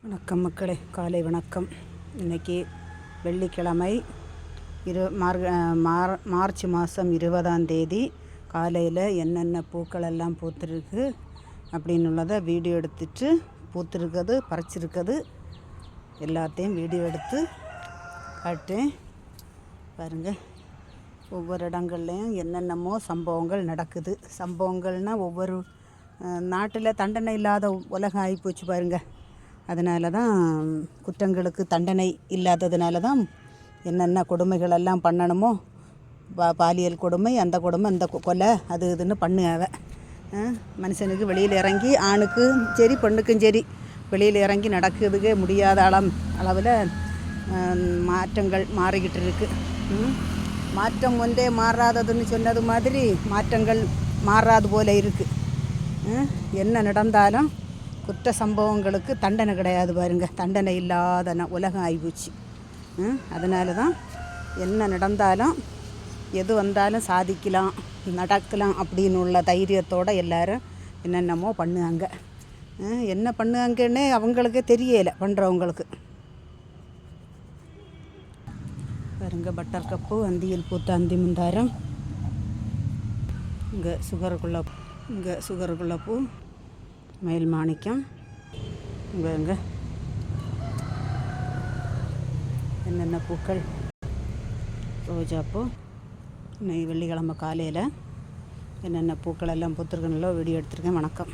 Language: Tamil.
வணக்கம் மக்களே, காலை வணக்கம். இன்றைக்கி வெள்ளிக்கிழமை மார்ச் மாதம் 20ஆம் தேதி காலையில் என்னென்ன பூக்கள் எல்லாம் பூத்துருக்கு அப்படின்னு உள்ளதை வீடியோ எடுத்துட்டு பூத்துருக்கிறது பறிச்சிருக்கிறது எல்லாத்தையும் வீடியோ எடுத்து காட்டேன். பாருங்கள், ஒவ்வொரு இடங்கள்லையும் என்னென்னமோ சம்பவங்கள் நடக்குது. சம்பவங்கள்னால் ஒவ்வொரு நாட்டில் தண்டனை இல்லாத உலகம் ஆகிப்போச்சு பாருங்கள். அதனால தான் குற்றங்களுக்கு தண்டனை இல்லாததுனால தான் என்னென்ன கொடுமைகளெல்லாம் பண்ணணுமோ, பாலியல் கொடுமை, அந்த கொடுமை, அந்த கொலை, அது இதுன்னு பண்ணுவ. மனுஷனுக்கு வெளியில் இறங்கி, ஆணுக்கும் சரி பெண்ணுக்கும் சரி, வெளியில் இறங்கி நடக்கிறதுக்கே முடியாத அளவில் மாற்றங்கள் மாறிக்கிட்டு இருக்குது. மாற்றம் ஒன்றே மாறாததுன்னு சொன்னது மாதிரி மாற்றங்கள் மாறாது போல் இருக்குது. என்ன நடந்தாலும் குற்ற சம்பவங்களுக்கு தண்டனை கிடையாது பாருங்க. தண்டனை இல்லாத உலகம் ஆகிப்போச்சு. அதனால தான் என்ன நடந்தாலும் எது வந்தாலும் சாதிக்கலாம், நடக்கலாம் அப்படின்னு உள்ள தைரியத்தோடு எல்லோரும் என்னென்னமோ பண்ணுவாங்க. என்ன பண்ணுவாங்கன்னே அவங்களுக்கே தெரியலை பண்ணுறவங்களுக்கு. பாருங்க, பட்டர் கப்பு, அந்தியில் பூத்த அந்தி முந்தாரம், இங்கே சுகருக்குள்ள பூ, மயில் மாணிக்கம், இங்கே என்னென்ன பூக்கள், ரோஜாப்பூ. இன்னைக்கு வெள்ளிக்கிழமை காலையில் என்னென்ன பூக்கள் எல்லாம் பூத்துருக்கனோ வீடியோ எடுத்திருக்கேன். வணக்கம்.